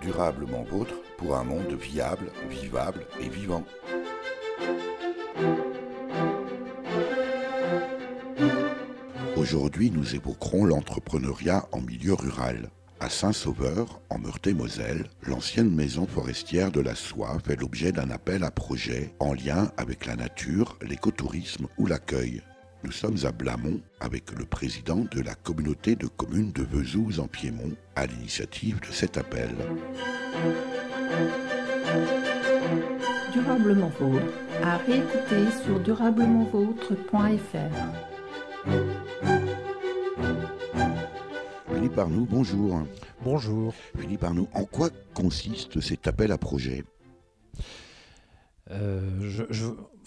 Durablement vôtre pour un monde viable, vivable et vivant. Aujourd'hui, nous évoquerons l'entrepreneuriat en milieu rural. À Saint-Sauveur, en Meurthe-et-Moselle, l'ancienne maison forestière de la Soie fait l'objet d'un appel à projet en lien avec la nature, l'écotourisme ou l'accueil. Nous sommes à Blamont avec le président de la communauté de communes de Vesouz en Piémont à l'initiative de cet appel. Durablement Vôtre, à réécouter sur durablementvôtre.fr. Philippe Arnoux, bonjour. Bonjour. Philippe Arnoux, en quoi consiste cet appel à projet ?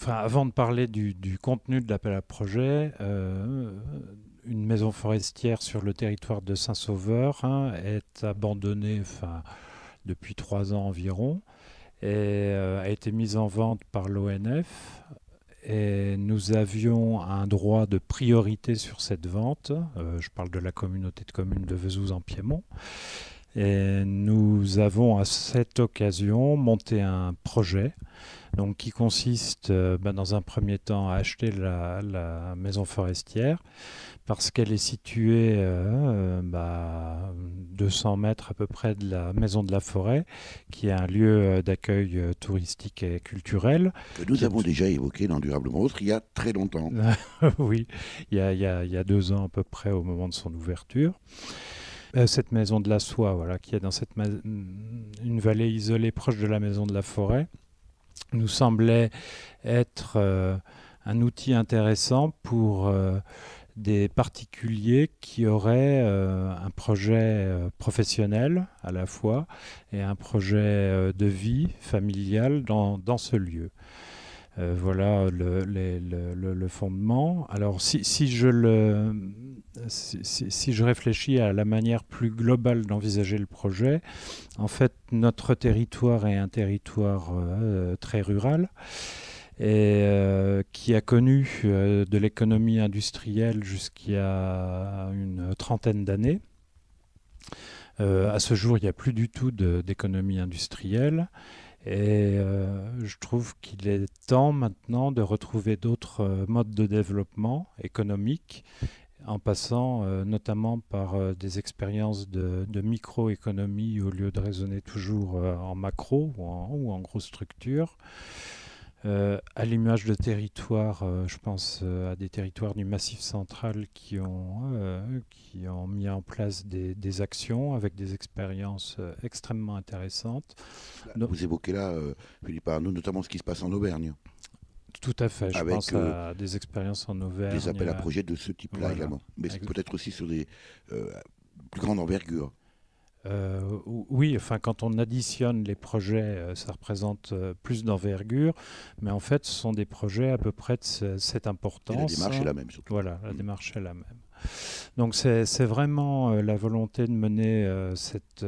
Avant de parler du contenu de l'appel à projet, une maison forestière sur le territoire de Saint-Sauveur est abandonnée depuis 3 ans environ et a été mise en vente par l'ONF. Et nous avions un droit de priorité sur cette vente. Je parle de la communauté de communes de Vesouz en Piémont. Et nous avons à cette occasion monté un projet qui consiste dans un premier temps à acheter la maison forestière parce qu'elle est située 200 mètres à peu près de la maison de la forêt, qui est un lieu d'accueil touristique et culturel. Que nous avons déjà évoqué dans Durablement Vôtre il y a très longtemps. Oui, il y a 2 ans à peu près au moment de son ouverture. Cette maison de la Soie, qui est dans une vallée isolée proche de la maison de la forêt, nous semblait être un outil intéressant pour des particuliers qui auraient un projet professionnel à la fois et un projet de vie familiale dans ce lieu. Voilà le fondement. Alors si je réfléchis à la manière plus globale d'envisager le projet, en fait notre territoire est un territoire très rural et qui a connu de l'économie industrielle jusqu'il y a une 30aine d'années. À ce jour, il n'y a plus du tout d'économie industrielle. Et je trouve qu'il est temps maintenant de retrouver d'autres modes de développement économique en passant notamment par des expériences de microéconomie au lieu de raisonner toujours en macro ou en grosse structure. À l'image de territoires, je pense à des territoires du Massif central qui ont mis en place des actions avec des expériences extrêmement intéressantes. Vous évoquez là, Philippe Arnoux, notamment ce qui se passe en Auvergne. Tout à fait, je avec, pense à des expériences en Auvergne. Des appels à projets de ce type-là également. Mais peut-être aussi sur des plus grandes envergures. Oui, quand on additionne les projets, ça représente plus d'envergure, mais en fait, ce sont des projets à peu près de cette importance. Et la démarche est la même, surtout. Voilà, la démarche est la même. Donc, c'est vraiment la volonté de mener cette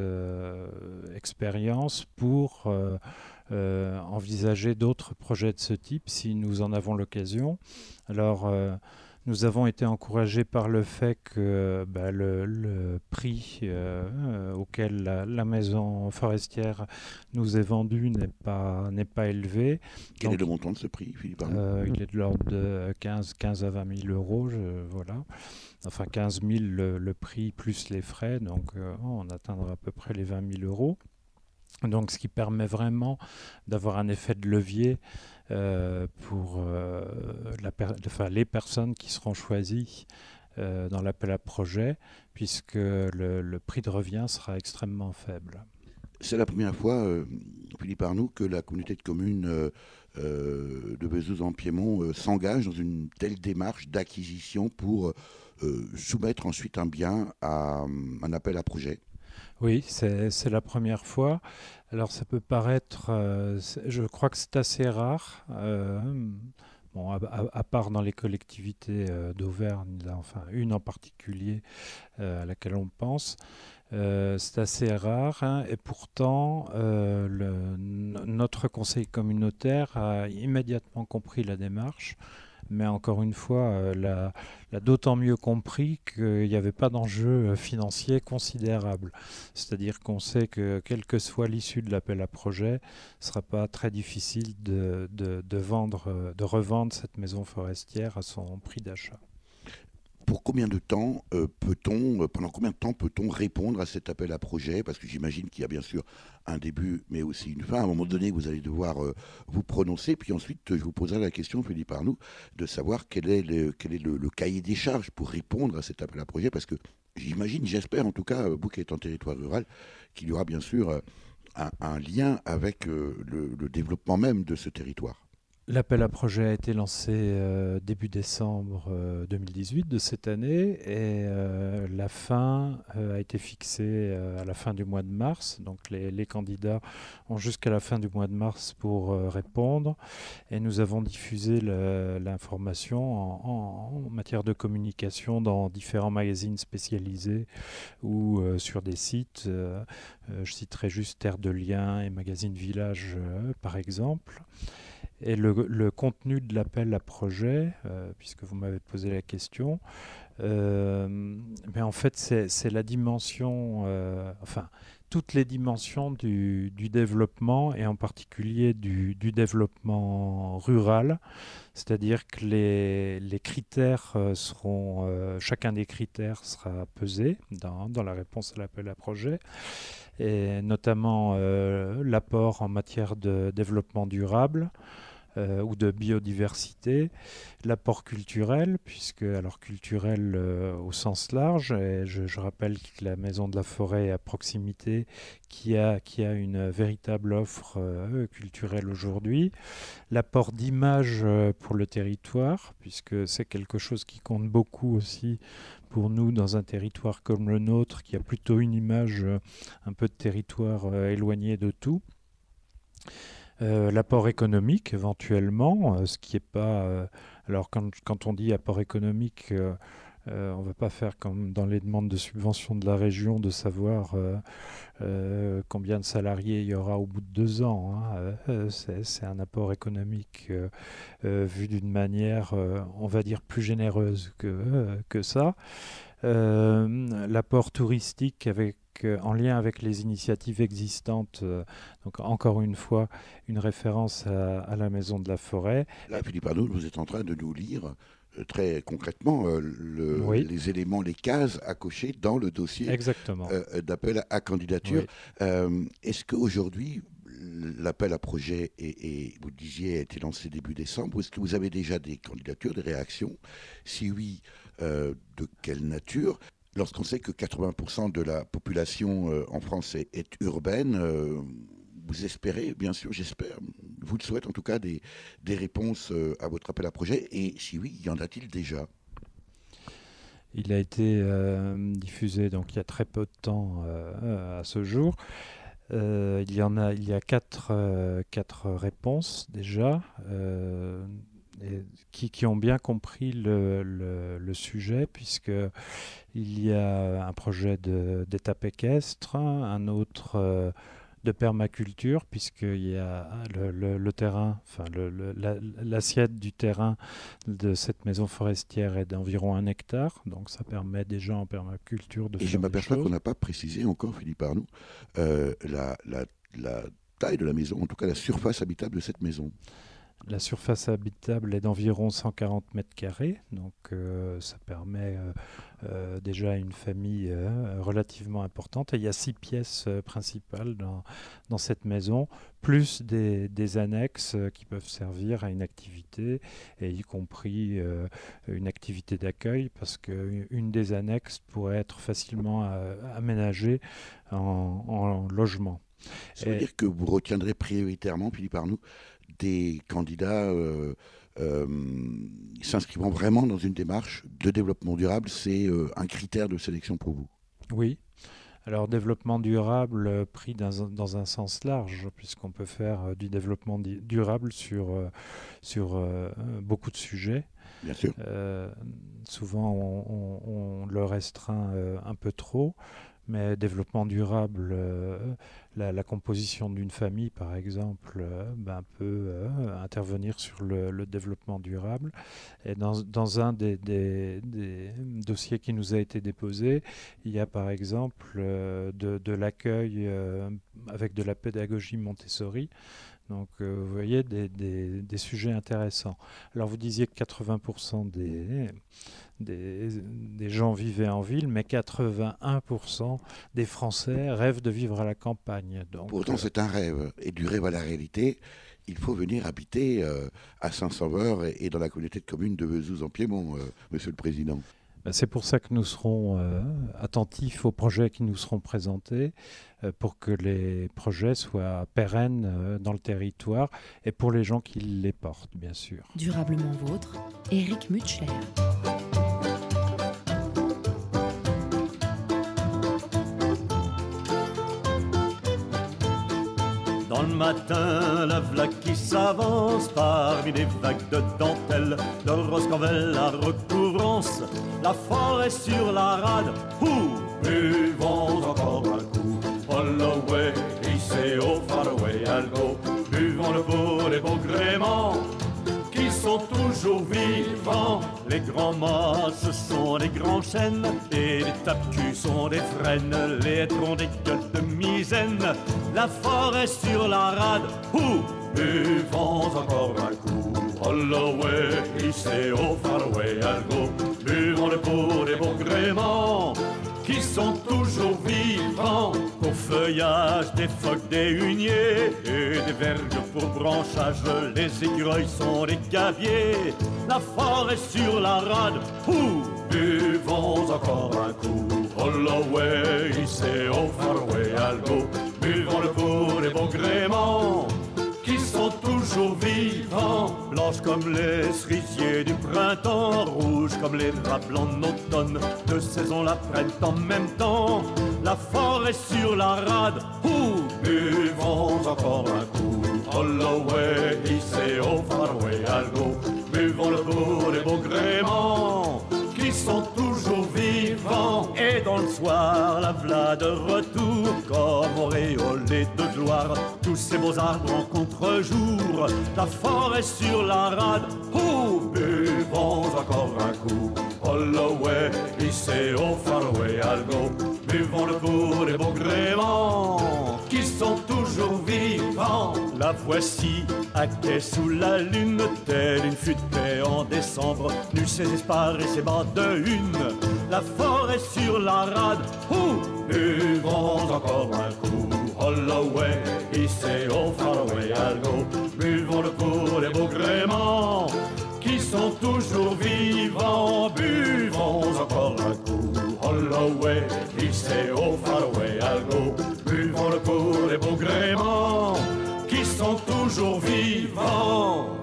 expérience pour envisager d'autres projets de ce type, si nous en avons l'occasion. Alors, nous avons été encouragés par le fait que le prix auquel la maison forestière nous est vendue n'est pas élevé. Quel est le montant de ce prix, Philippe Arnoux ? Il est de l'ordre de 15 à 20 000 euros, voilà. Enfin 15 000 le prix plus les frais, donc on atteindra à peu près les 20 000 euros. Donc, ce qui permet vraiment d'avoir un effet de levier pour les personnes qui seront choisies dans l'appel à projet, puisque le prix de revient sera extrêmement faible. C'est la première fois, Philippe Arnoux, que la communauté de communes de Vesouz en Piémont s'engage dans une telle démarche d'acquisition pour soumettre ensuite un bien à un appel à projet. Oui, c'est la première fois. Alors ça peut paraître, je crois que c'est assez rare, à part dans les collectivités d'Auvergne, une en particulier à laquelle on pense, c'est assez rare, et pourtant notre conseil communautaire a immédiatement compris la démarche, mais encore une fois, l'a d'autant mieux compris qu'il n'y avait pas d'enjeu financier considérable. C'est-à-dire qu'on sait que quelle que soit l'issue de l'appel à projet, ce ne sera pas très difficile de revendre cette maison forestière à son prix d'achat. Pour combien de temps pendant combien de temps peut-on répondre à cet appel à projet? Parce que j'imagine qu'il y a bien sûr un début, mais aussi une fin. À un moment donné, vous allez devoir vous prononcer. Puis ensuite, je vous poserai la question, Philippe Arnoux, de savoir quel est le cahier des charges pour répondre à cet appel à projet. Parce que j'imagine, j'espère en tout cas, vous qui êtes en territoire rural, qu'il y aura bien sûr un lien avec le développement même de ce territoire. L'appel à projet a été lancé début décembre 2018 de cette année et la fin a été fixée à la fin du mois de mars. Donc les candidats ont jusqu'à la fin du mois de mars pour répondre et nous avons diffusé l'information en matière de communication dans différents magazines spécialisés ou sur des sites. Je citerai juste Terre de Liens et Magazine Village par exemple. Et le contenu de l'appel à projet, puisque vous m'avez posé la question, mais en fait c'est la dimension, enfin toutes les dimensions du développement et en particulier du développement rural, c'est-à-dire que les critères seront, chacun des critères sera pesé dans la réponse à l'appel à projet, et notamment l'apport en matière de développement durable, ou de biodiversité, l'apport culturel, puisque alors culturel au sens large, et je rappelle que la Maison de la Forêt est à proximité, qui a une véritable offre culturelle aujourd'hui, l'apport d'images pour le territoire, puisque c'est quelque chose qui compte beaucoup aussi pour nous dans un territoire comme le nôtre, qui a plutôt une image un peu de territoire éloigné de tout. L'apport économique éventuellement, ce qui n'est pas... alors quand on dit apport économique, on ne va pas faire comme dans les demandes de subvention de la région de savoir combien de salariés il y aura au bout de 2 ans. Hein. C'est un apport économique vu d'une manière, on va dire, plus généreuse que ça. L'apport touristique en lien avec les initiatives existantes, donc encore une fois une référence à la Maison de la Forêt. Là, Philippe Arnoux, vous êtes en train de nous lire très concrètement Oui. les éléments, les cases à cocher dans le dossier d'appel à candidature. Oui. Est-ce qu'aujourd'hui, l'appel à projet, vous le disiez, a été lancé début décembre, est-ce que vous avez déjà des candidatures, des réactions? Si oui, de quelle nature? Lorsqu'on sait que 80% de la population en France est urbaine, vous espérez, bien sûr, j'espère, vous le souhaite en tout cas, des réponses à votre appel à projet. Et si oui, y en a-t-il déjà? Il a été diffusé donc il y a très peu de temps à ce jour. Il y a quatre réponses déjà. Qui ont bien compris le sujet, puisqu'il y a un projet d'étape équestre, un autre de permaculture, puisqu'il y a le terrain, enfin l'assiette du terrain de cette maison forestière est d'environ 1 hectare, donc ça permet déjà en permaculture de faire des choses. Et je m'aperçois qu'on n'a pas précisé encore, Philippe Arnoux, la taille de la maison, en tout cas la surface habitable de cette maison. La surface habitable est d'environ 140 mètres carrés, donc ça permet déjà à une famille relativement importante. Et il y a 6 pièces principales dans cette maison, plus des annexes qui peuvent servir à une activité, et y compris une activité d'accueil, parce qu'une des annexes pourrait être facilement aménagée en logement. Ça veut dire que vous retiendrez prioritairement, Philippe Arnoux, des candidats s'inscrivant vraiment dans une démarche de développement durable. C'est un critère de sélection pour vous? Oui. Alors développement durable pris dans un sens large, puisqu'on peut faire du développement durable sur beaucoup de sujets. Bien sûr. Souvent on le restreint un peu trop. Mais développement durable, la composition d'une famille, par exemple, peut intervenir sur le développement durable. Et dans un des dossiers qui nous a été déposé, il y a par exemple de l'accueil avec de la pédagogie Montessori. Donc, vous voyez, des sujets intéressants. Alors, vous disiez que 80% des gens vivaient en ville, mais 81% des Français rêvent de vivre à la campagne. Donc, pourtant, c'est un rêve. Et du rêve à la réalité, il faut venir habiter à Saint-Sauveur et dans la communauté de communes de Vesouz en Piémont, Monsieur le Président. C'est pour ça que nous serons attentifs aux projets qui nous seront présentés pour que les projets soient pérennes dans le territoire et pour les gens qui les portent, bien sûr. Durablement vôtre, Éric Mutschler. Dans le matin, la v'là qui s'avance parmi des vagues de dentelle, de rose corvelle la recouvrance, la forêt sur la rade. Buvons encore un coup, all away, hissé au far away, I'll go. Buvons-le pour les beaux gréments qui sont toujours vivants. Les grands mâts, ce sont des grands chênes, et les tapes-culs sont des frênes, les étrons des gueules de misaine. La forêt sur la rade, buvons encore un coup. All away, hissé au far away, I'll go. Buvons-le pour des beaux gréments qui sont toujours vivants. Pour feuillage, des phoques, des huniers et des verges pour branchage, les écureuils sont des gaviers. La forêt sur la rade, buvons encore un coup. All away, hissé au far away, I'll go. Buvons-le pour les beaux gréments qui sont toujours vivants. Blanches comme les cerisiers du printemps, rouges comme les draps blancs d'automne, de saison la prennent en même temps. La forêt sur la rade, buvons encore un coup. All away, hissé au far away, I'll go. Buvons-le pour les beaux gréments qui sont toujours vivants. Et dans le soir, la v'là de retour, comme auréolé de gloire, tous ces beaux arbres en contre-jour, la forêt sur la rade, buvons encore un coup. All away, hissé au far away, I'll go. Buvons-le pour les beaux gréments qui sont toujours vivants. La voici à quai sous la lune, telle une futaie en décembre, nus ses esparres et ses bas de une. La forêt sur la rade, buvons encore un coup. All away, hissé au far away, I'll go. Buvons-le pour les beaux gréments qui sont toujours vivants. Buvons encore un coup. All away, hissé au far away, I'll go. Buvons-le pour les beaux gréments qui sont toujours vivants.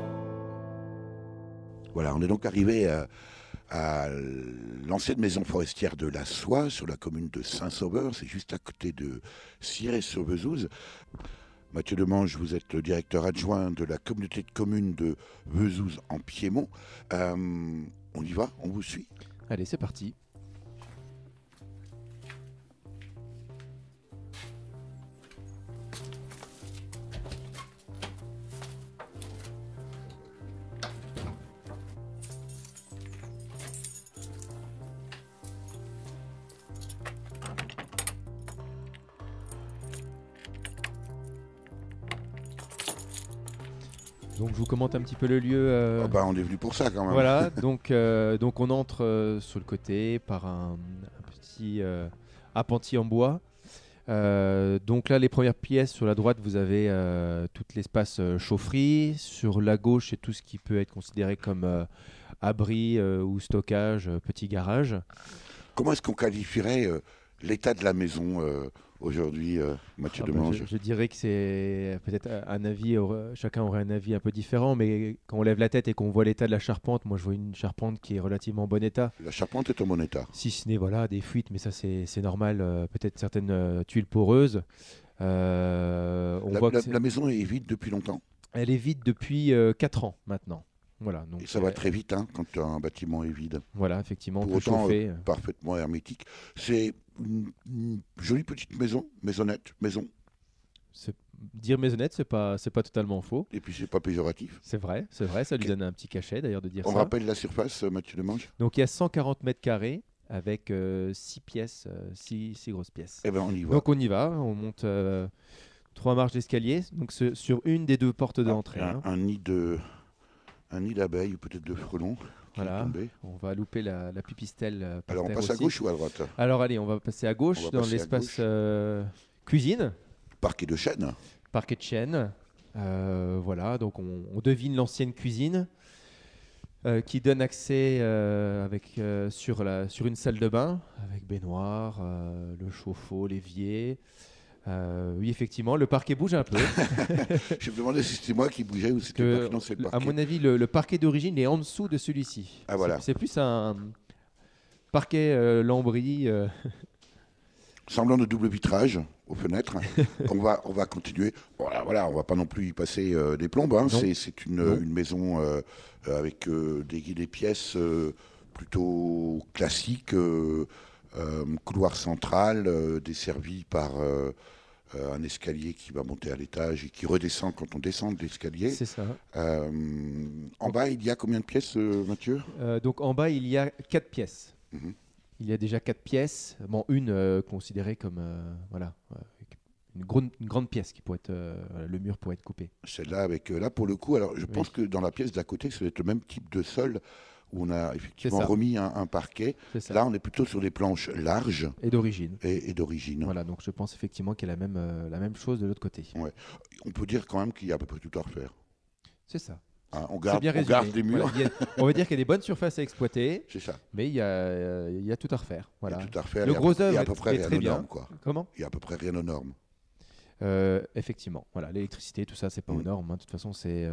Voilà, on est donc arrivé à l'ancienne maison forestière de la Soie, sur la commune de Saint-Sauveur. C'est juste à côté de Ciré-sur-Vesouz. Mathieu Demange, vous êtes le directeur adjoint de la communauté de communes de Vesouz en Piémont. On y va? On vous suit? Allez, c'est parti. Donc je vous commente un petit peu le lieu. On est venu pour ça quand même. Voilà, donc on entre sur le côté par un petit appentis en bois. Donc là, les premières pièces, sur la droite, vous avez tout l'espace chaufferie. Sur la gauche, c'est tout ce qui peut être considéré comme abri ou stockage, petit garage. Comment est-ce qu'on qualifierait l'état de la maison aujourd'hui, Mathieu Demange? Je dirais que c'est peut-être un avis, chacun aurait un avis un peu différent, mais quand on lève la tête et qu'on voit l'état de la charpente, moi je vois une charpente qui est relativement en bon état. La charpente est en bon état. Si ce n'est des fuites, mais ça c'est normal, peut-être certaines tuiles poreuses. La maison est vide depuis longtemps? Elle est vide depuis 4 ans maintenant. Voilà, donc, Et ça va très vite quand un bâtiment est vide. Voilà, effectivement, on Pour peut autant, chauffer. parfaitement hermétique. C'est une jolie petite maisonnette, maison. Dire maisonnette, c'est pas totalement faux. Et puis c'est pas péjoratif. C'est vrai, ça lui donne un petit cachet d'ailleurs de dire On ça. rappelle la surface, Mathieu Demange. Donc il y a 140 mètres carrés avec 6 pièces, 6 grosses pièces. Eh ben on y va. Donc on y va, on monte 3 marches d'escalier, donc sur une des 2 portes d'entrée. Un nid d'abeilles ou peut-être de frelons qui est Voilà, tombé. on va louper la pipistelle. par Alors on terre passe à aussi. gauche ou à droite? Alors allez, on va passer à gauche On va dans passer à l'espace gauche. cuisine, Parquet de chêne. parquet de chêne. Voilà, donc on devine l'ancienne cuisine qui donne accès sur une salle de bain avec baignoire, le chauffe-eau, l'évier. Oui, effectivement, le parquet bouge un peu. Je me demandais si c'était moi qui bougeais ou si c'était que, pas. Non, c'est le à parquet. mon avis, le parquet d'origine est en dessous de celui-ci. Ah, voilà. C'est plus un parquet lambris. Semblant de double vitrage aux fenêtres. on va continuer. Voilà, on va pas non plus y passer des plombes. Non. C'est une maison avec des pièces plutôt classiques, couloir central, desservi par un escalier qui va monter à l'étage et qui redescend quand on descend de l'escalier. C'est ça. En bas, il y a combien de pièces, Mathieu? Donc en bas, il y a 4 pièces. Mhm. Il y a déjà 4 pièces. Bon, une considérée comme une grande pièce qui pourrait être le mur pourrait être coupé. Celle-là, avec là pour le coup, alors je pense que dans la pièce d'à côté, ça doit être le même type de sol où on a effectivement ça. remis un parquet. C'est ça. Là, on est plutôt sur des planches larges Et d'origine. et d'origine. Voilà, donc je pense effectivement qu'il y a la même chose de l'autre côté. On peut dire quand même qu'il y a à peu près tout à refaire. C'est ça. On C'est garde, bien on résumé. garde les murs. Voilà, on va dire qu'il y a des bonnes surfaces à exploiter, C'est ça. mais il y a tout à refaire. Voilà. Il y a tout à refaire. Le Il y a gros il y a à œuvre peu près est rien très aux bien. normes, quoi. Comment Il y a à peu près rien aux normes. Effectivement, voilà, l'électricité, tout ça, c'est pas aux Mm. normes. De toute façon, c'est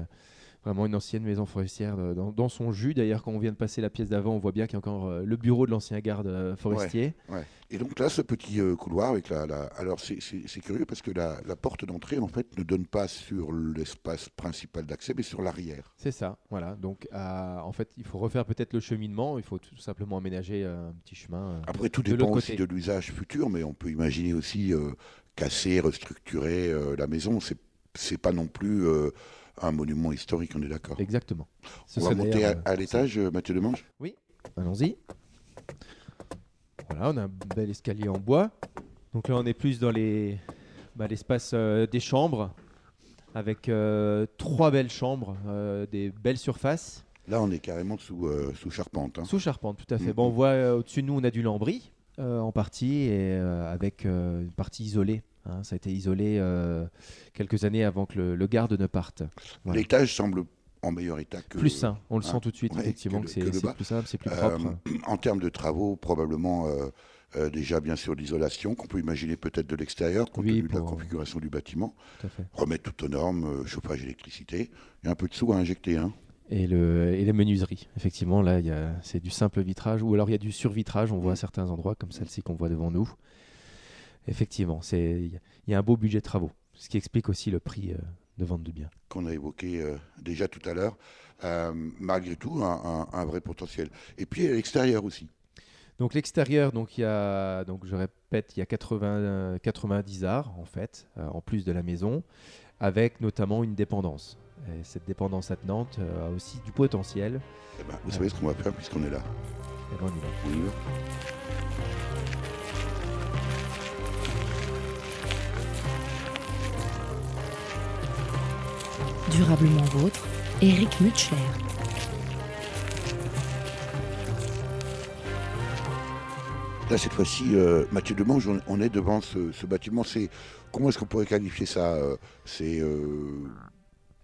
vraiment une ancienne maison forestière dans son jus. D'ailleurs, quand on vient de passer la pièce d'avant, on voit bien qu'il y a encore le bureau de l'ancien garde forestier. Ouais. Et donc là, ce petit couloir avec alors c'est curieux parce que la porte d'entrée en fait ne donne pas sur l'espace principal d'accès, mais sur l'arrière. C'est ça, voilà. Donc, en fait, il faut refaire peut-être le cheminement. Il faut tout simplement aménager un petit chemin. Après, tout de dépend l'autre aussi côté. de l'usage futur, mais on peut imaginer aussi casser, restructurer la maison. C'est pas non plus un monument historique, on est d'accord. Exactement. Ce On va serait monter d'ailleurs, à l'étage, Mathieu Demange. Oui, allons-y. Voilà, on a un bel escalier en bois. Donc là, on est plus dans l'espace des chambres, avec 3 belles chambres, des belles surfaces. Là, on est carrément sous charpente. Sous charpente, tout à fait. Mhm. Bon, on voit au-dessus de nous, on a du lambris en partie, et avec une partie isolée. Ça a été isolé quelques années avant que le garde ne parte. Voilà. L'étage semble en meilleur état que... Plus sain, on le sent tout de suite, ouais, effectivement, que que le c'est bas. plus simple, c'est plus propre. En termes de travaux, probablement déjà bien sûr l'isolation, qu'on peut imaginer peut-être de l'extérieur, compte Oui, tenu de la pour- configuration du bâtiment. Tout à fait. Remettre tout aux normes, chauffage, électricité. Il y a un peu de sous à injecter. Et les menuiseries, effectivement, là, c'est du simple vitrage, ou alors il y a du survitrage, on voit à certains endroits, comme celle-ci qu'on voit devant nous. Effectivement, il y a un beau budget de travaux, ce qui explique aussi le prix de vente du bien. Qu'on a évoqué déjà tout à l'heure. Malgré tout, un vrai potentiel. Et puis à l'extérieur aussi. Donc l'extérieur, donc je répète, il y a 90 arts en fait, en plus de la maison, avec notamment une dépendance. Et cette dépendance attenante a aussi du potentiel. Eh ben, vous savez ce qu'on va faire puisqu'on est là. Et ben, on y va. On y va. Durablement vôtre, Éric Mutschler. Là, cette fois-ci, Mathieu Demange, on est devant ce bâtiment. Comment est-ce qu'on pourrait qualifier ça C'est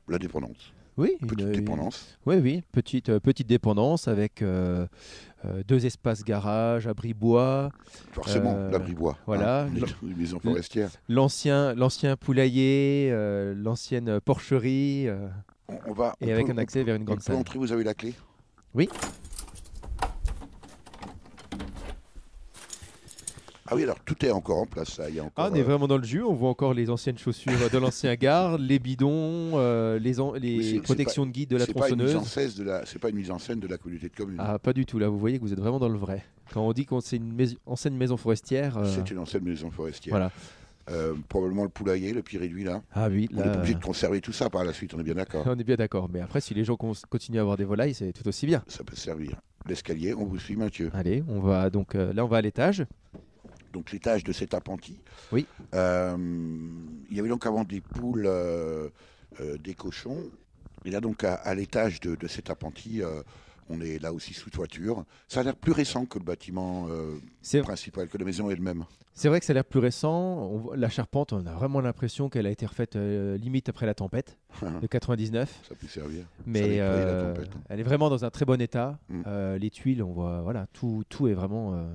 la dépendance. Oui, Petite dépendance. Oui, petite dépendance avec 2 espaces garage, abri bois, Forcément, l'abri bois. voilà. On est dans une maison forestière. l'ancien poulailler, l'ancienne porcherie, On va, et avec un accès vers une grande on peut salle. entrer, vous avez la clé? Oui. Ah oui, alors tout est encore en place. Ça. Il y a encore, on est vraiment dans le jus. On voit encore les anciennes chaussures de l'ancien garde, les bidons, les protections de guide de la tronçonneuse. C'est pas une mise en scène de la communauté de communes. Ah, pas du tout. Là, vous voyez que vous êtes vraiment dans le vrai. Quand on dit que c'est une ancienne maison forestière. C'est une ancienne maison forestière. Voilà. Probablement le poulailler, le pied réduit là. Ah oui, on est obligé de conserver tout ça par la suite, on est bien d'accord. On est bien d'accord. Mais après, si les gens continuent à avoir des volailles, c'est tout aussi bien. Ça peut servir. L'escalier, on vous suit, Mathieu. Allez, on va donc là, on va à l'étage. Donc l'étage de cet appentis. Oui. Il y avait donc avant des poules, des cochons. Et là donc à l'étage de cet appentis, on est là aussi sous toiture. Ça a l'air plus récent que le bâtiment principal, que la maison elle-même. C'est vrai que ça a l'air plus récent. La charpente, on a vraiment l'impression qu'elle a été refaite limite après la tempête de 99. Ça peut servir. Mais la tempête, hein. Elle est vraiment dans un très bon état. Les tuiles, on voit, voilà, tout est vraiment.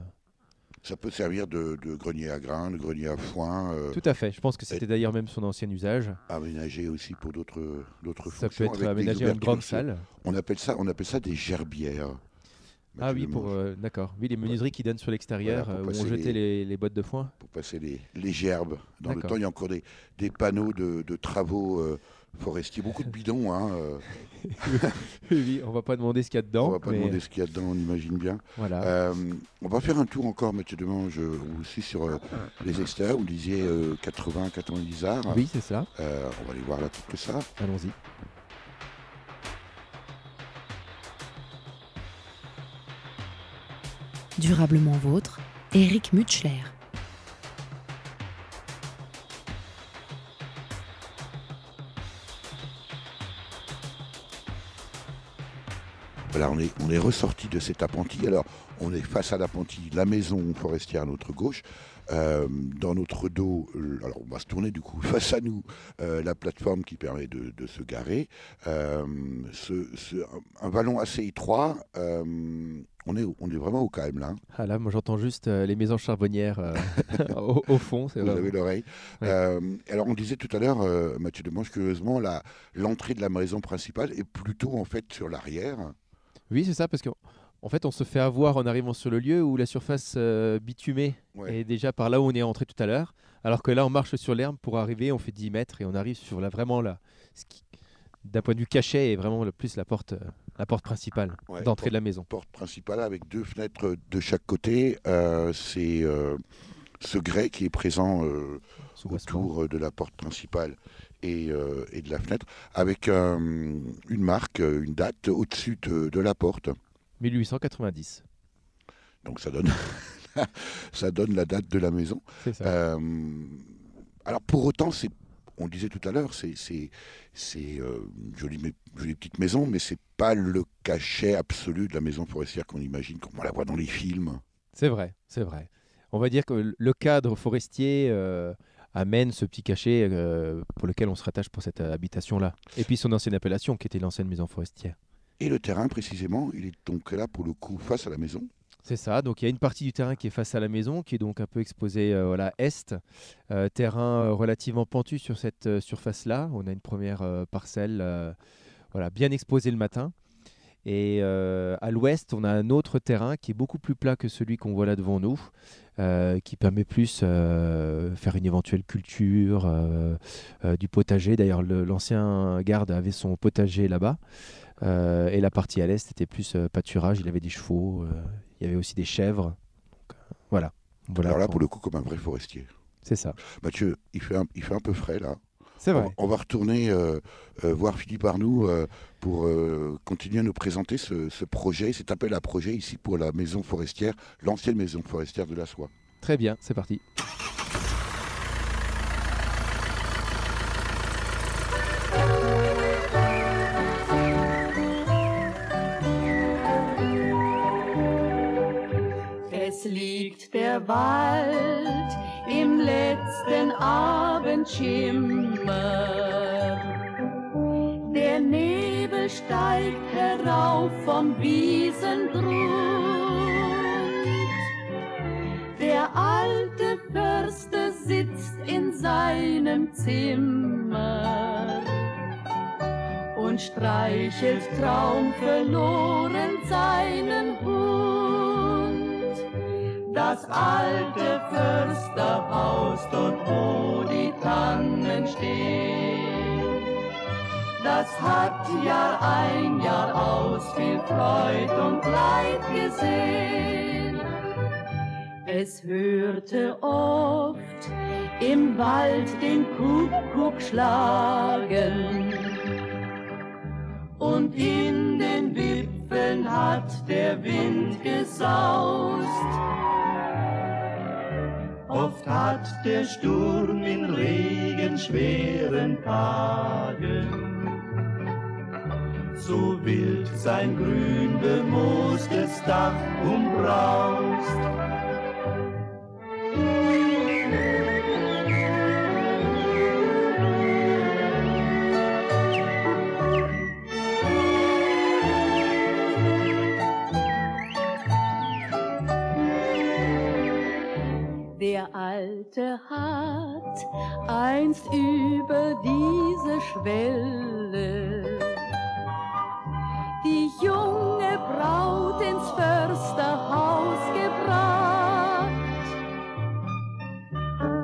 Ça peut servir de grenier à grains, de grenier à foin. Tout à fait. Je pense que c'était d'ailleurs même son ancien usage. Aménagé aussi pour d'autres fonctions. Ça peut être aménagé en une grande salle. On appelle ça des gerbières. Ah oui, d'accord. Oui, les menuiseries qui donnent sur l'extérieur, où on jetait les bottes de foin. Pour passer les gerbes. Dans le temps, il y a encore des panneaux de travaux forestiers. Beaucoup de bidons. Hein, Oui, on va pas demander ce qu'il y a dedans. On va pas demander ce qu'il y a dedans, on imagine bien. Voilà. On va faire un tour encore, Mathieu Demange, aussi sur les extérieurs. Vous disiez 80-90 arts. Oui, c'est ça. On va aller voir là tout ça. Allons-y. Durablement vôtre, Eric Mutschler. Voilà, on est ressorti de cet appentis. Alors, on est face à l'appentis, la maison forestière à notre gauche. Dans notre dos, alors on va se tourner du coup, face à nous, la plateforme qui permet de se garer. Un vallon assez étroit. On est vraiment au calme là. Ah là, moi j'entends juste les maisons charbonnières au fond. Vous avez l'oreille. Ouais. Alors on disait tout à l'heure, Mathieu Demange, curieusement, l'entrée de la maison principale est plutôt en fait sur l'arrière. Oui, c'est ça, parce qu'en fait on se fait avoir en arrivant sur le lieu où la surface bitumée est déjà par là où on est entré tout à l'heure, alors que là on marche sur l'herbe pour arriver, on fait 10 mètres et on arrive sur ce qui, d'un point de vue cachet, est vraiment plus la porte principale d'entrée de la maison. Porte principale avec 2 fenêtres de chaque côté. C'est ce grès qui est présent autour de la porte principale et de la fenêtre, avec une marque, une date au-dessus de la porte. 1890. Donc ça donne, ça donne la date de la maison. C'est ça. Alors pour autant, on le disait tout à l'heure, c'est une jolie petite maison, mais c'est pas le cachet absolu de la maison forestière qu'on imagine, comme on la voit dans les films. C'est vrai, c'est vrai. On va dire que le cadre forestier amène ce petit cachet pour lequel on se rattache pour cette habitation-là. Et puis son ancienne appellation, qui était l'ancienne maison forestière. Et le terrain, précisément, il est donc là, pour le coup, face à la maison. C'est ça, donc il y a une partie du terrain qui est face à la maison, qui est donc un peu exposée est, terrain relativement pentu sur cette surface-là. On a une première parcelle bien exposée le matin. Et à l'ouest, on a un autre terrain qui est beaucoup plus plat que celui qu'on voit là devant nous, qui permet plus faire une éventuelle culture, du potager. D'ailleurs, l'ancien garde avait son potager là-bas. Et la partie à l'est était plus pâturage, il avait des chevaux, il y avait aussi des chèvres. Donc, voilà. Alors là, pour le coup, comme un vrai forestier. C'est ça. Mathieu, il fait un peu frais là. C'est vrai. On va retourner voir Philippe Arnoux pour continuer à nous présenter ce projet, cet appel à projet ici pour la maison forestière, l'ancienne maison forestière de la Soie. Très bien, c'est parti. Es liegt der Wald im letzten Abendschimmer. Der Nebel steigt herauf vom Wiesengrund. Der alte Förster sitzt in seinem Zimmer und streichelt traumverloren seinen Hund. Da Das alte Försterhaus, dort wo die Tannen stehen, das hat Jahr ein, Jahr aus viel Freud und Leid gesehen. Es hörte oft im Wald den Kuckuck schlagen und in den Wipfeln hat der Wind gesaust. Oft hat der Sturm in regenschweren Tagen so wild sein grün bemoostes Dach umbraust. Der Alte hat einst über diese Schwelle die junge Braut ins Försterhaus gebracht,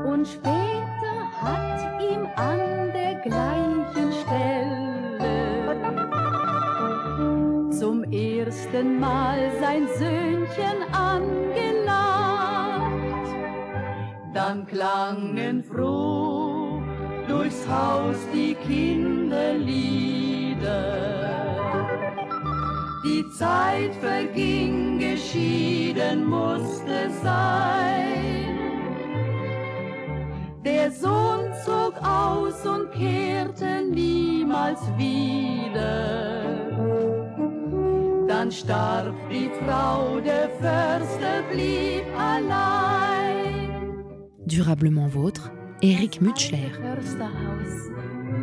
und später hat ihm an der gleichen Stelle zum ersten Mal sein Söhnchen angelacht. Dann klangen froh durchs Haus die Kinderlieder. Die Zeit verging, geschieden musste sein. Der Sohn zog aus und kehrte niemals wieder. Dann starb die Frau, der Förster blieb allein. Durablement vôtre, Eric Mutschler. Försterhaus,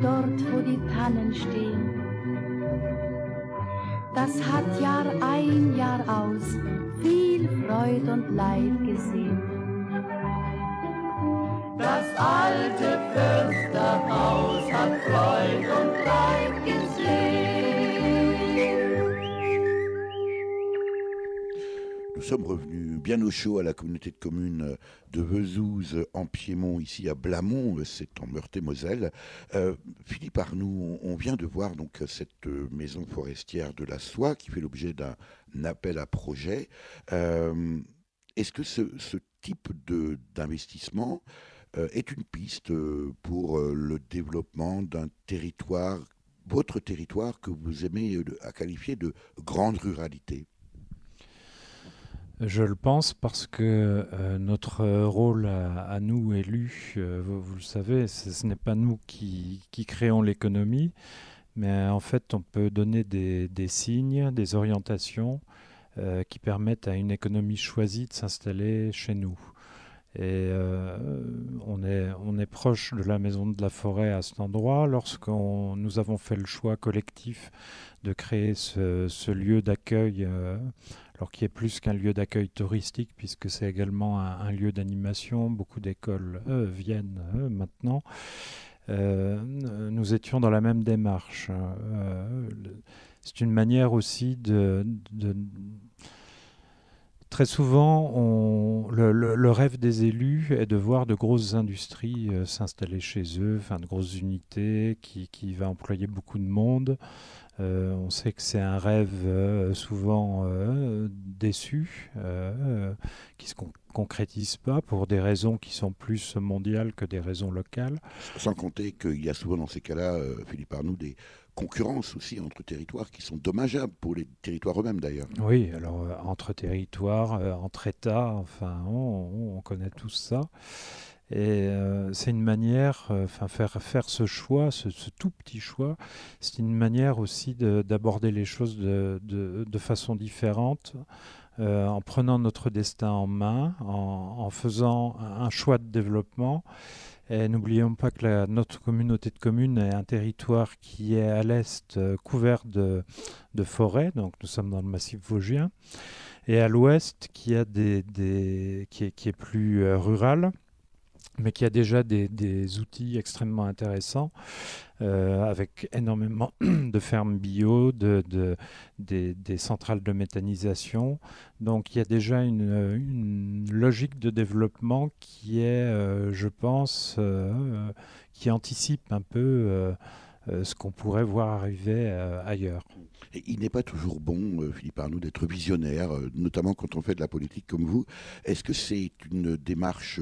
dort wo die Tannen stehen, das hat Jahr ein, Jahr aus viel Freud und Leid gesehen. Das alte Försterhaus hat Freud und Leid gesehen. Nous sommes revenus bien au chaud à la communauté de communes de Vezouze en Piémont, ici à Blamont, c'est en Meurthe-et-Moselle. Philippe Arnoux, on vient de voir donc cette maison forestière de la Soie qui fait l'objet d'un appel à projet. Est-ce que ce type d'investissement est une piste pour le développement d'un territoire, votre territoire que vous aimez à qualifier de grande ruralité ? Je le pense parce que notre rôle à nous, élus, vous le savez, ce n'est pas nous qui créons l'économie, mais en fait on peut donner des signes, des orientations qui permettent à une économie choisie de s'installer chez nous. Et on est proche de la Maison de la Forêt à cet endroit. Nous avons fait le choix collectif de créer ce lieu d'accueil, alors qui est plus qu'un lieu d'accueil touristique, puisque c'est également un lieu d'animation. Beaucoup d'écoles viennent maintenant. Nous étions dans la même démarche. C'est une manière aussi Très souvent, le rêve des élus est de voir de grosses industries s'installer chez eux, enfin de grosses unités qui va employer beaucoup de monde. On sait que c'est un rêve souvent déçu, qui ne se concrétise pas pour des raisons qui sont plus mondiales que des raisons locales. Sans compter qu'il y a souvent dans ces cas-là, Philippe Arnoux, des concurrences aussi entre territoires qui sont dommageables pour les territoires eux-mêmes d'ailleurs. Oui, alors entre territoires, entre États, enfin on connaît tous ça. Et c'est une manière, faire ce choix, ce tout petit choix, c'est une manière aussi d'aborder les choses de façon différente, en prenant notre destin en main, en faisant un choix de développement. Et n'oublions pas que notre communauté de communes est un territoire qui est à l'est couvert de forêts, donc nous sommes dans le massif vosgien, et à l'ouest qui est plus rural, mais qui a déjà des outils extrêmement intéressants, avec énormément de fermes bio, des centrales de méthanisation. Donc il y a déjà une logique de développement qui est, je pense, qui anticipe un peu ce qu'on pourrait voir arriver ailleurs. Et il n'est pas toujours bon, Philippe Arnoux, d'être visionnaire, notamment quand on fait de la politique comme vous. Est-ce que c'est une démarche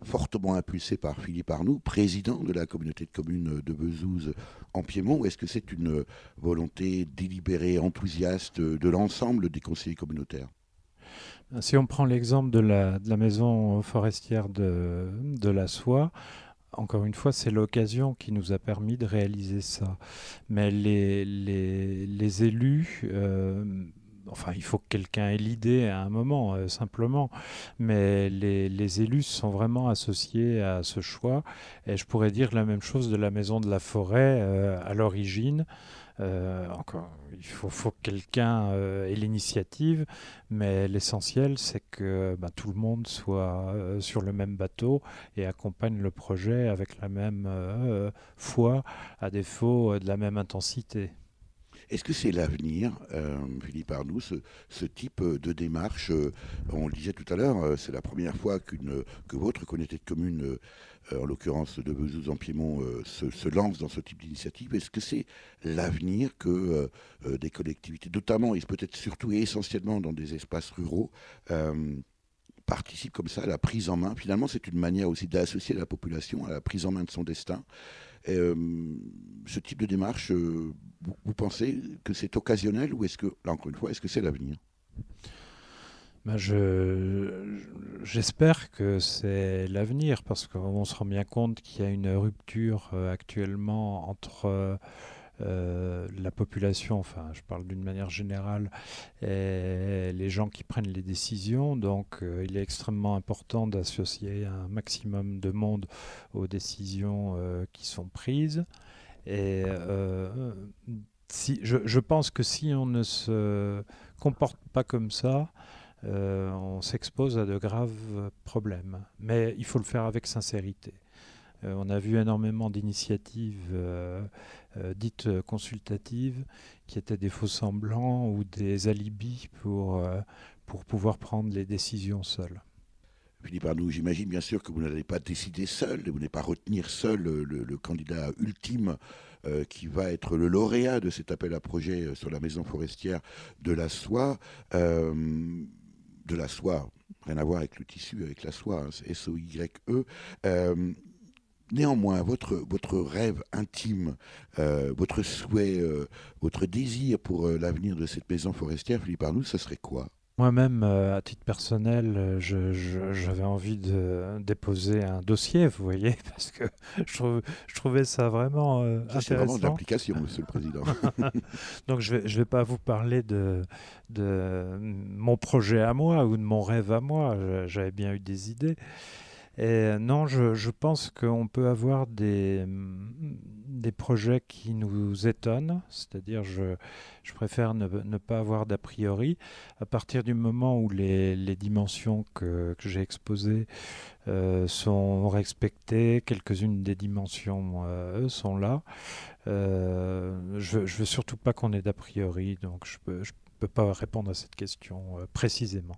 fortement impulsée par Philippe Arnoux, président de la communauté de communes de Bezouze en Piémont, ou est-ce que c'est une volonté délibérée, enthousiaste de l'ensemble des conseillers communautaires? Si on prend l'exemple de la maison forestière de la Soie, encore une fois, c'est l'occasion qui nous a permis de réaliser ça. Mais les élus, enfin, il faut que quelqu'un ait l'idée à un moment, simplement. Mais les élus sont vraiment associés à ce choix. Et je pourrais dire la même chose de la Maison de la Forêt à l'origine. Encore, il faut que quelqu'un ait l'initiative, mais l'essentiel, c'est que tout le monde soit sur le même bateau et accompagne le projet avec la même foi, à défaut de la même intensité. Est-ce que c'est l'avenir, Philippe Arnoux, ce type de démarche on le disait tout à l'heure, c'est la première fois que votre communauté de communes, en l'occurrence de Bezouze en Piémont, se lance dans ce type d'initiative. Est-ce que c'est l'avenir que des collectivités, notamment et peut-être surtout et essentiellement dans des espaces ruraux, participent comme ça à la prise en main? Finalement, c'est une manière aussi d'associer la population à la prise en main de son destin. Ce type de démarche, vous pensez que c'est occasionnel ou est-ce que, là encore une fois, est-ce que c'est l'avenir? J'espère que c'est l'avenir parce qu'on se rend bien compte qu'il y a une rupture actuellement entre la population, enfin je parle d'une manière générale, et les gens qui prennent les décisions. Donc il est extrêmement important d'associer un maximum de monde aux décisions qui sont prises. Et je pense que si on ne se comporte pas comme ça, on s'expose à de graves problèmes. Mais il faut le faire avec sincérité. On a vu énormément d'initiatives dites consultatives qui étaient des faux-semblants ou des alibis pour pouvoir prendre les décisions seuls. Philippe Arnoux, j'imagine bien sûr que vous n'allez pas décider seul, vous n'allez pas retenir seul le candidat ultime qui va être le lauréat de cet appel à projet sur la maison forestière de la Soie. De la soie, rien à voir avec le tissu, avec la soie, hein, c'est S-O-Y-E. Néanmoins, votre rêve intime, votre souhait, votre désir pour l'avenir de cette maison forestière, Philippe Arnoux, ce serait quoi? Moi-même, à titre personnel, j'avais envie de déposer un dossier, vous voyez, parce que je trouvais ça vraiment Ça, intéressant. c'est vraiment de l'application, Monsieur le Président. Donc je vais pas vous parler de mon projet à moi ou de mon rêve à moi. J'avais bien eu des idées. Et non, je pense qu'on peut avoir des projets qui nous étonnent, c'est-à-dire je préfère ne pas avoir d'a priori. À partir du moment où les dimensions que j'ai exposées sont respectées, quelques-unes des dimensions sont là, je veux surtout pas qu'on ait d'a priori, donc je peux pas répondre à cette question précisément.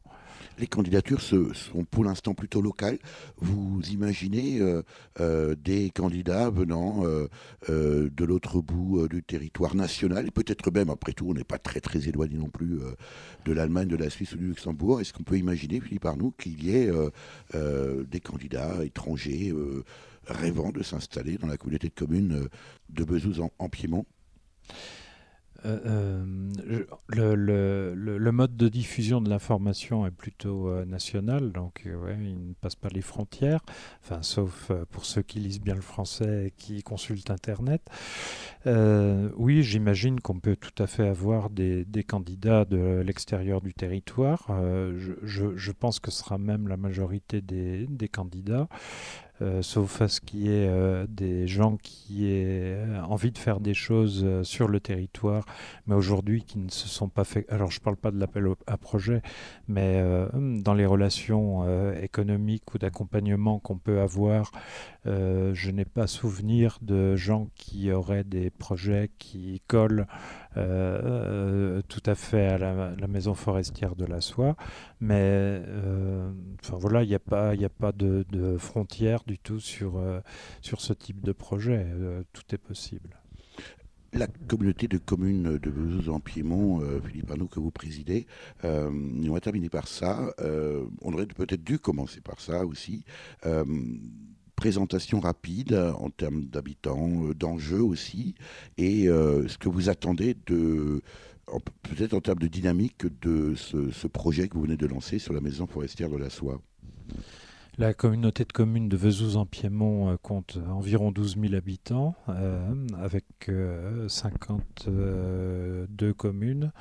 Les candidatures sont pour l'instant plutôt locales. Vous imaginez des candidats venant de l'autre bout du territoire national, et peut-être même, après tout, on n'est pas très très éloigné non plus de l'Allemagne, de la Suisse ou du Luxembourg. Est-ce qu'on peut imaginer, Philippe Arnoux, qu'il y ait des candidats étrangers rêvant de s'installer dans la communauté de communes de Bezouze en Piémont? Le mode de diffusion de l'information est plutôt national, donc ouais, il ne passe pas les frontières, enfin, sauf pour ceux qui lisent bien le français et qui consultent Internet. Oui, j'imagine qu'on peut tout à fait avoir des candidats de l'extérieur du territoire. Je pense que ce sera même la majorité des candidats. sauf à ce qu'il y ait des gens qui aient envie de faire des choses sur le territoire, mais aujourd'hui qui ne se sont pas fait. Alors je ne parle pas de l'appel à projet, mais dans les relations économiques ou d'accompagnement qu'on peut avoir, je n'ai pas souvenir de gens qui auraient des projets qui collent tout à fait à la maison forestière de la Soie, mais voilà, il n'y a pas de frontières du tout sur ce type de projet. Tout est possible. La communauté de communes de Vesoul-en-Piémont, Philippe Arnaud, que vous présidez, on va terminer par ça. On aurait peut-être dû commencer par ça aussi. Présentation rapide en termes d'habitants, d'enjeux aussi, et ce que vous attendez peut-être en termes de dynamique de ce projet que vous venez de lancer sur la maison forestière de la Soie. La communauté de communes de Vesoul-en-Piémont compte environ 12 000 habitants, avec 52 communes,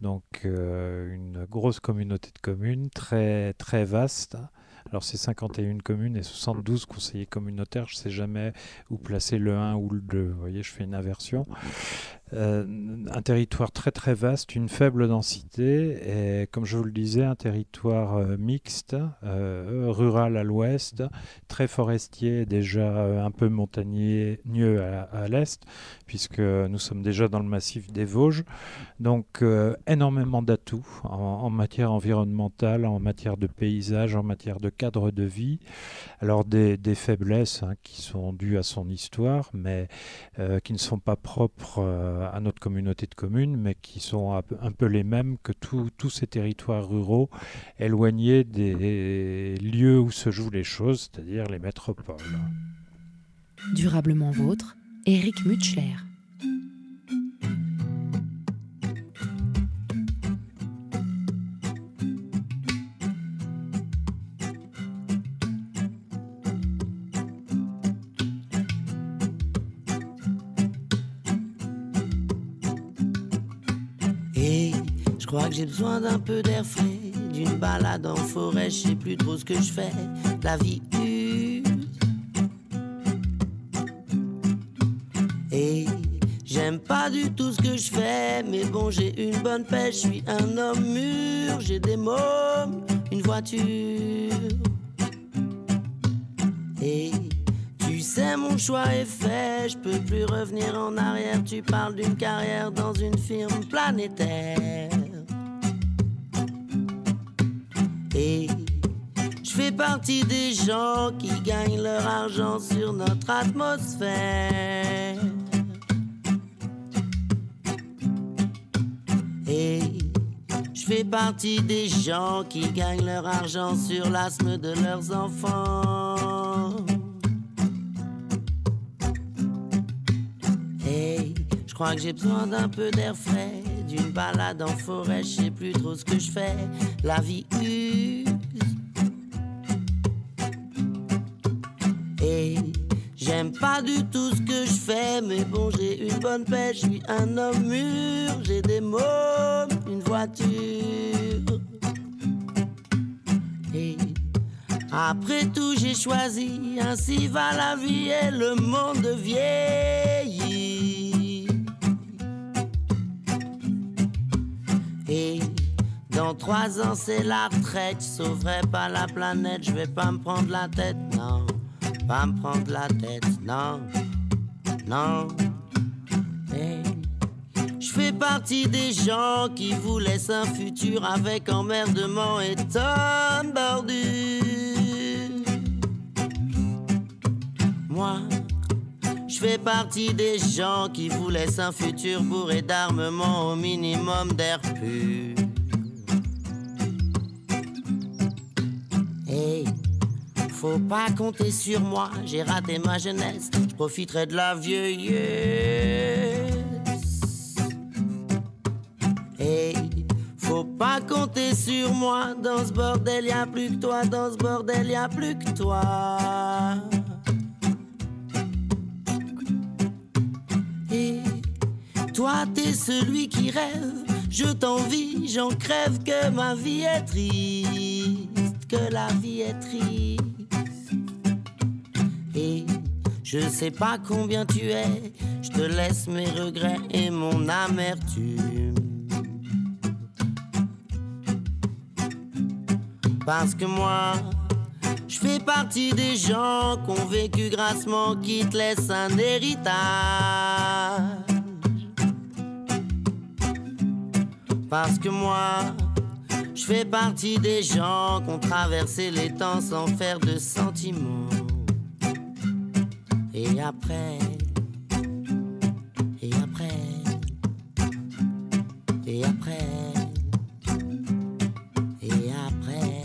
donc une grosse communauté de communes, très, très vaste. Alors c'est 51 communes et 72 conseillers communautaires, je ne sais jamais où placer le 1 ou le 2, vous voyez, je fais une inversion. Un territoire très très vaste, une faible densité et comme je vous le disais, un territoire mixte, rural à l'ouest, très forestier, déjà un peu montagneux à l'est, puisque nous sommes déjà dans le massif des Vosges. Donc énormément d'atouts en matière environnementale, en matière de paysage, en matière de cadre de vie. Alors des faiblesses qui sont dues à son histoire, mais qui ne sont pas propres à notre communauté de communes, mais qui sont un peu les mêmes que tous ces territoires ruraux éloignés des lieux où se jouent les choses, c'est-à-dire les métropoles. Durablement vôtre, Éric Mutschler. Je crois que j'ai besoin d'un peu d'air frais, d'une balade en forêt, je sais plus trop ce que je fais, la vie use. Et j'aime pas du tout ce que je fais, mais bon j'ai une bonne pêche, je suis un homme mûr, j'ai des mômes, une voiture. Et tu sais mon choix est fait, je peux plus revenir en arrière, tu parles d'une carrière dans une firme planétaire. Et je fais partie des gens qui gagnent leur argent sur notre atmosphère. Et je fais partie des gens qui gagnent leur argent sur l'asthme de leurs enfants. Et je crois que j'ai besoin d'un peu d'air frais, d'une balade en forêt, je sais plus trop ce que je fais, la vie use. Et j'aime pas du tout ce que je fais, mais bon j'ai une bonne pêche, je suis un homme mûr, j'ai des mômes, une voiture. Et après tout j'ai choisi, ainsi va la vie et le monde vieillit. Et dans 3 ans c'est la retraite, je sauverai pas la planète, je vais pas me prendre la tête, non, pas me prendre la tête, non, non. Et je fais partie des gens qui vous laissent un futur avec emmerdement et tonne bordure. Moi, je fais partie des gens qui vous laissent un futur bourré d'armement, au minimum d'air pur. Hey, faut pas compter sur moi, j'ai raté ma jeunesse, je profiterai de la vieillesse. Hey, faut pas compter sur moi, dans ce bordel y'a plus que toi, dans ce bordel y'a plus que toi. Et toi t'es celui qui rêve, je t'envie, j'en crève, que ma vie est triste, que la vie est triste. Et je sais pas combien tu es, je te laisse mes regrets et mon amertume. Parce que moi, je fais partie des gens qui ont vécu grassement, qui te laissent un héritage. Parce que moi, je fais partie des gens qui ont traversé les temps sans faire de sentiments. Et après, et après, et après, et après.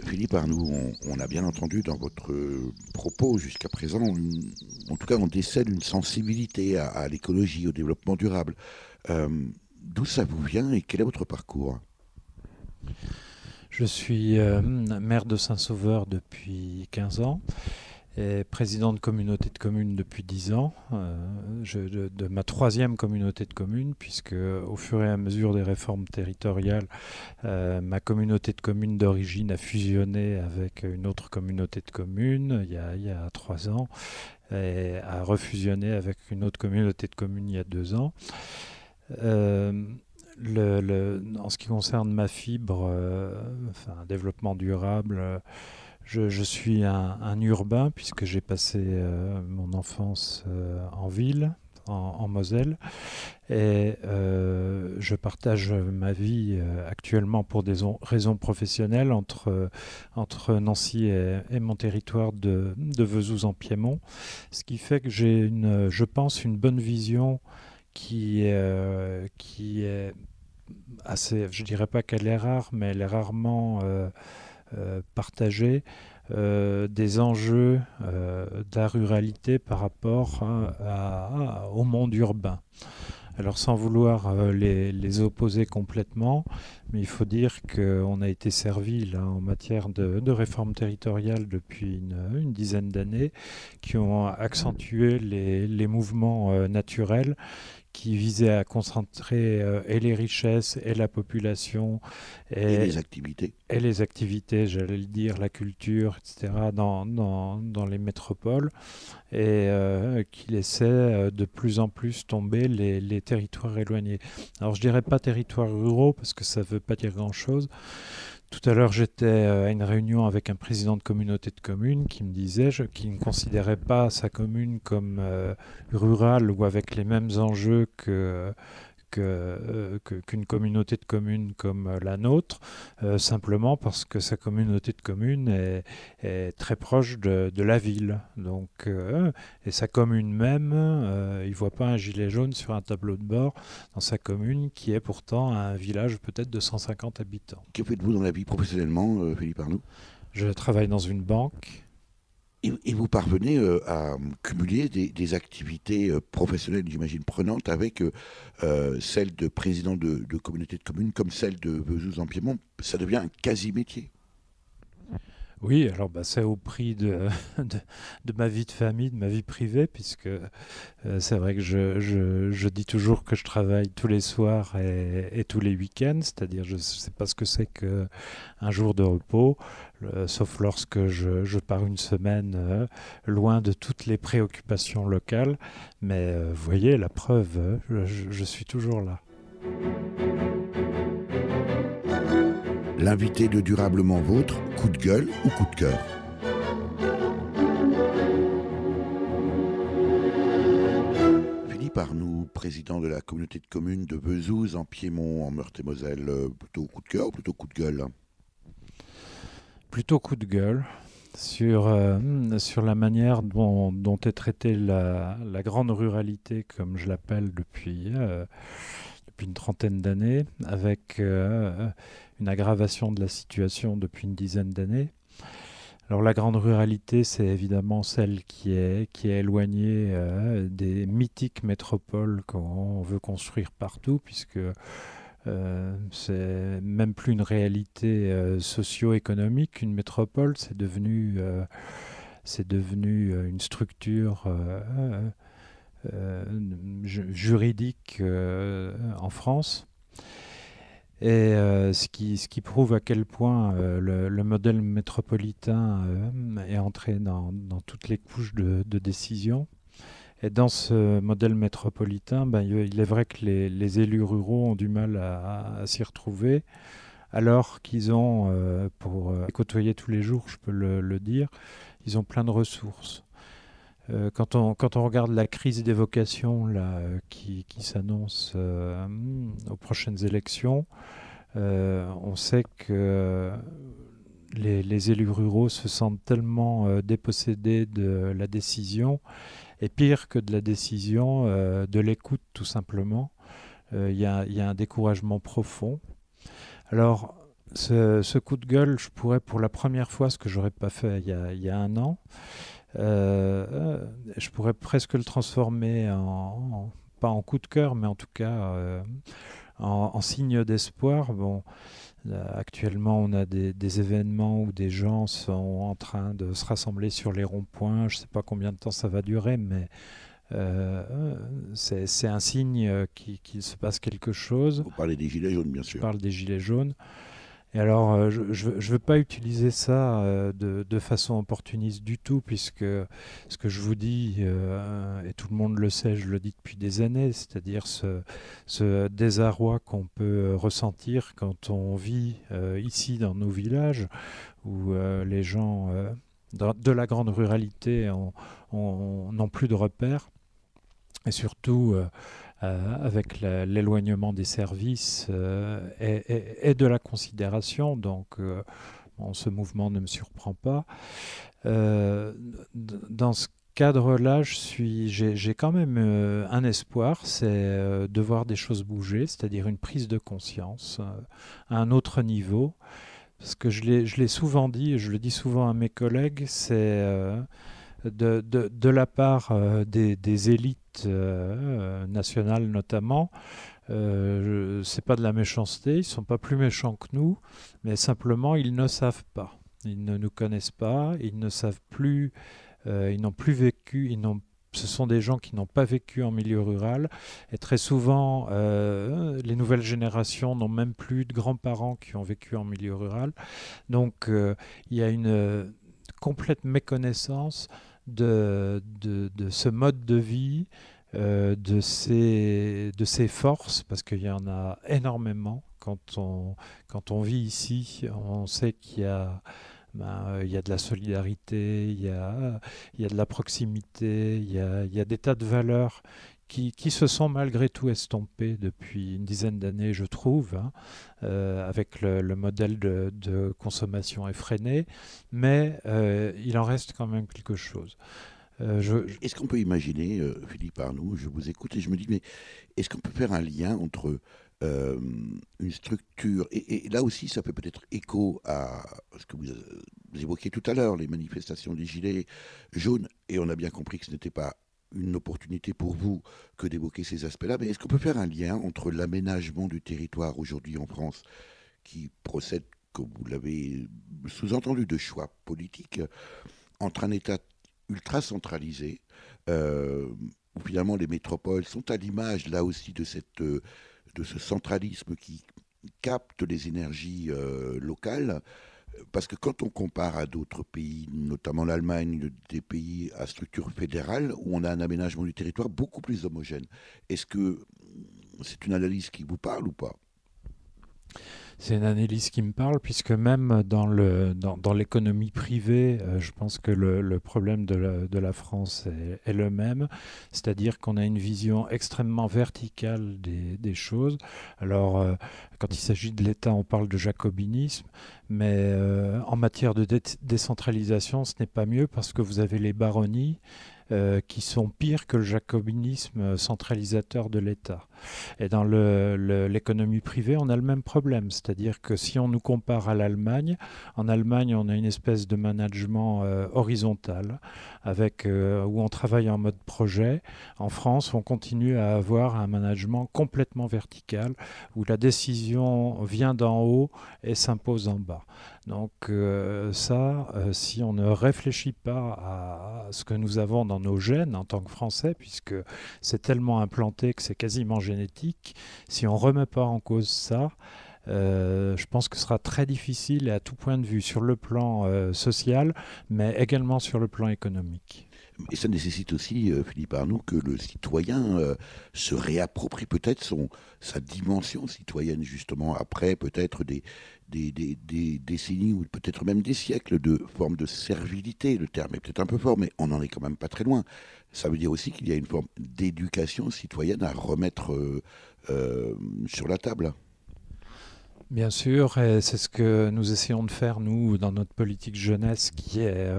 Philippe Arnoux, on a bien entendu dans votre propos jusqu'à présent, en tout cas on décèle une sensibilité à l'écologie, au développement durable. D'où ça vous vient et quel est votre parcours? Je suis maire de Saint-Sauveur depuis 15 ans et président de communauté de communes depuis 10 ans, de ma 3e communauté de communes, puisque au fur et à mesure des réformes territoriales, ma communauté de communes d'origine a fusionné avec une autre communauté de communes il y a 3 ans et a refusionné avec une autre communauté de communes il y a 2 ans. En ce qui concerne ma fibre, développement durable, je suis un urbain puisque j'ai passé mon enfance en ville, en Moselle, et je partage ma vie actuellement pour des raisons professionnelles entre Nancy et mon territoire de Vesouz en Piémont, ce qui fait que j'ai je pense une bonne vision qui est assez, je dirais pas qu'elle est rare, mais elle est rarement partagée, des enjeux de la ruralité par rapport au monde urbain. Alors sans vouloir les opposer complètement, mais il faut dire qu'on a été servi là, en matière de réforme territoriale depuis une dizaine d'années, qui ont accentué les mouvements naturels qui visait à concentrer et les richesses et la population et les activités. Et les activités, j'allais le dire, la culture, etc., dans les métropoles, et qui laissait de plus en plus tomber les territoires éloignés. Alors je dirais pas territoires ruraux, parce que ça veut pas dire grand-chose. Tout à l'heure, j'étais à une réunion avec un président de communauté de communes qui me disait qu'il ne considérait pas sa commune comme rurale ou avec les mêmes enjeux qu'une communauté de communes comme la nôtre, simplement parce que sa communauté de communes est très proche de la ville. Donc, et sa commune même, il ne voit pas un gilet jaune sur un tableau de bord dans sa commune, qui est pourtant un village peut-être de 150 habitants. Que faites-vous dans la vie professionnellement, Philippe Arnoux? Je travaille dans une banque. Et vous parvenez à cumuler des activités professionnelles, j'imagine, prenantes avec celle de président de communauté de communes comme celle de Vesouz en Piémont. Ça devient un quasi-métier. Oui, alors c'est au prix de ma vie de famille, de ma vie privée, puisque c'est vrai que je dis toujours que je travaille tous les soirs et tous les week-ends, c'est-à-dire je ne sais pas ce que c'est qu'un jour de repos, sauf lorsque je pars une semaine loin de toutes les préoccupations locales, mais vous voyez, la preuve, je suis toujours là. L'invité de Durablement Vôtre, coup de gueule ou coup de cœur? Philippe Arnoux, président de la communauté de communes de Vesouz en Piémont, en Meurthe-et-Moselle, plutôt coup de cœur ou plutôt coup de gueule? Plutôt coup de gueule sur la manière dont est traitée la grande ruralité, comme je l'appelle depuis une trentaine d'années, avec une aggravation de la situation depuis une dizaine d'années. Alors la grande ruralité, c'est évidemment celle qui est éloignée des mythiques métropoles qu'on veut construire partout, puisque c'est même plus une réalité socio-économique. Une métropole, c'est devenu une structure juridique en France. Et ce qui prouve à quel point le modèle métropolitain est entré dans toutes les couches de décision. Et dans ce modèle métropolitain, il est vrai que les élus ruraux ont du mal à s'y retrouver, alors qu'ils ont, pour côtoyer tous les jours, je peux le dire, ils ont plein de ressources. Quand on regarde la crise des vocations là, qui s'annonce aux prochaines élections, on sait que les élus ruraux se sentent tellement dépossédés de la décision, et pire que de la décision, de l'écoute tout simplement. Il y a un découragement profond. Alors, ce coup de gueule, je pourrais pour la première fois, ce que j'aurais pas fait il y a un an, je pourrais presque le transformer pas en coup de cœur, mais en tout cas en signe d'espoir. Bon, actuellement, on a des événements où des gens sont en train de se rassembler sur les ronds-points. Je ne sais pas combien de temps ça va durer, mais c'est un signe qu'il se passe quelque chose. Vous parlez des gilets jaunes, bien sûr. Je parle des gilets jaunes. Et alors, je ne veux pas utiliser ça de façon opportuniste du tout, puisque ce que je vous dis, et tout le monde le sait, je le dis depuis des années, c'est-à-dire ce désarroi qu'on peut ressentir quand on vit ici dans nos villages, où les gens de la grande ruralité n'ont plus de repères, et surtout avec l'éloignement des services et de la considération. Donc, ce mouvement ne me surprend pas. Dans ce cadre-là, j'ai quand même un espoir, c'est de voir des choses bouger, c'est-à-dire une prise de conscience à un autre niveau. Parce que je l'ai souvent dit, et je le dis souvent à mes collègues, c'est de la part des élites nationales notamment, c'est pas de la méchanceté, ils sont pas plus méchants que nous, mais simplement ils ne savent pas, ils ne nous connaissent pas, ils ne savent plus, ils n'ont plus vécu, ce sont des gens qui n'ont pas vécu en milieu rural, et très souvent les nouvelles générations n'ont même plus de grands-parents qui ont vécu en milieu rural, donc il y a une complète méconnaissance de ce mode de vie, de ces forces, parce qu'il y en a énormément. Quand on vit ici, on sait qu'il y a de la solidarité, il y a de la proximité, il y a des tas de valeurs qui se sont malgré tout estompées depuis une dizaine d'années, je trouve, avec le modèle de consommation effréné, mais il en reste quand même quelque chose. Est-ce qu'on peut imaginer, Philippe Arnoux, je vous écoute et je me dis, mais est-ce qu'on peut faire un lien entre une structure, et là aussi ça fait peut-être écho à ce que vous évoquiez tout à l'heure, les manifestations des gilets jaunes, et on a bien compris que ce n'était pas une opportunité pour vous que d'évoquer ces aspects-là, mais est-ce qu'on peut faire un lien entre l'aménagement du territoire aujourd'hui en France, qui procède, comme vous l'avez sous-entendu, de choix politiques, entre un État ultra centralisé, où finalement les métropoles sont à l'image là aussi de ce centralisme qui capte les énergies locales, parce que quand on compare à d'autres pays, notamment l'Allemagne, des pays à structure fédérale, où on a un aménagement du territoire beaucoup plus homogène, est-ce que c'est une analyse qui vous parle ou pas ? C'est une analyse qui me parle, puisque même dans l'économie privée, je pense que le problème de la France est le même, c'est-à-dire qu'on a une vision extrêmement verticale des choses. Alors, quand il s'agit de l'État, on parle de jacobinisme, mais en matière de décentralisation, ce n'est pas mieux, parce que vous avez les baronnies qui sont pires que le jacobinisme centralisateur de l'État. Et dans l'économie privée, on a le même problème, c'est-à-dire que si on nous compare à l'Allemagne, en Allemagne, on a une espèce de management horizontal, où on travaille en mode projet. En France, on continue à avoir un management complètement vertical, où la décision vient d'en haut et s'impose en bas. Donc si on ne réfléchit pas à ce que nous avons dans nos gènes en tant que Français, puisque c'est tellement implanté que c'est quasiment génétique, si on ne remet pas en cause ça, je pense que ce sera très difficile et à tout point de vue, sur le plan social, mais également sur le plan économique. Et ça nécessite aussi, Philippe Arnoux, que le citoyen se réapproprie peut-être sa dimension citoyenne, justement, après peut-être des décennies ou peut-être même des siècles de forme de servilité. Le terme est peut-être un peu fort, mais on n'en est quand même pas très loin. Ça veut dire aussi qu'il y a une forme d'éducation citoyenne à remettre sur la table. Bien sûr, et c'est ce que nous essayons de faire, nous, dans notre politique jeunesse, qui est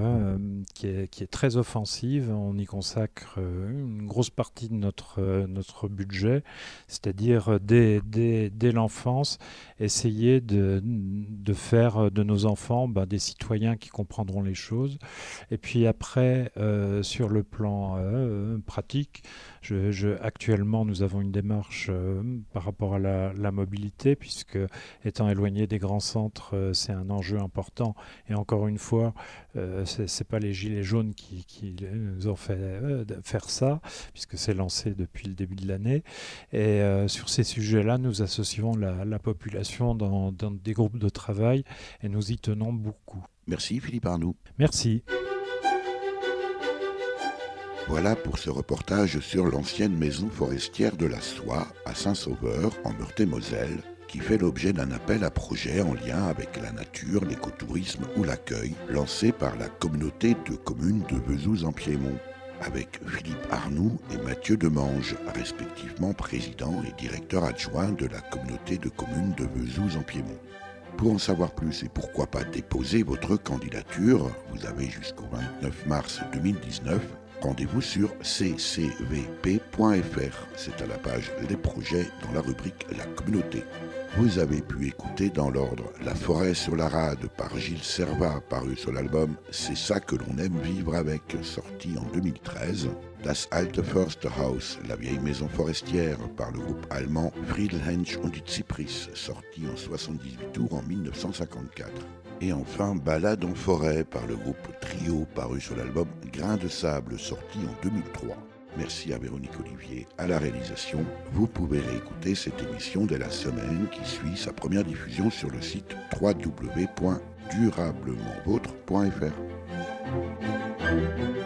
très offensive. On y consacre une grosse partie de notre budget, c'est-à-dire dès l'enfance, essayer de faire de nos enfants des citoyens qui comprendront les choses. Et puis après, sur le plan pratique, actuellement, nous avons une démarche par rapport à la mobilité, puisque étant éloigné des grands centres, c'est un enjeu important. Et encore une fois, c'est pas les gilets jaunes qui nous ont fait faire ça, puisque c'est lancé depuis le début de l'année. Et sur ces sujets-là, nous associons la population dans des groupes de travail et nous y tenons beaucoup. Merci Philippe Arnoux. Merci. Voilà pour ce reportage sur l'ancienne maison forestière de la Soie à Saint-Sauveur, en Meurthe-et-Moselle, qui fait l'objet d'un appel à projet en lien avec la nature, l'écotourisme ou l'accueil, lancé par la communauté de communes de Vesoul-en-Piémont, avec Philippe Arnoux et Mathieu Demange, respectivement président et directeur adjoint de la communauté de communes de Vesoul-en-Piémont. Pour en savoir plus et pourquoi pas déposer votre candidature, vous avez jusqu'au 29 mars 2019, rendez-vous sur ccvp.fr. C'est à la page Les projets dans la rubrique La communauté. Vous avez pu écouter dans l'ordre La forêt sur la rade par Gilles Servat, paru sur l'album C'est ça que l'on aime vivre avec, sorti en 2013. Das alte Försterhaus, la vieille maison forestière, par le groupe allemand Friedelhensch und die Zypris, sorti en 78 tours en 1954. Et enfin, Balade en forêt par le groupe Trio, paru sur l'album Grain de sable, sorti en 2003. Merci à Véronique Olivier à la réalisation. Vous pouvez réécouter cette émission dès la semaine qui suit sa première diffusion sur le site www.durablementvôtre.fr.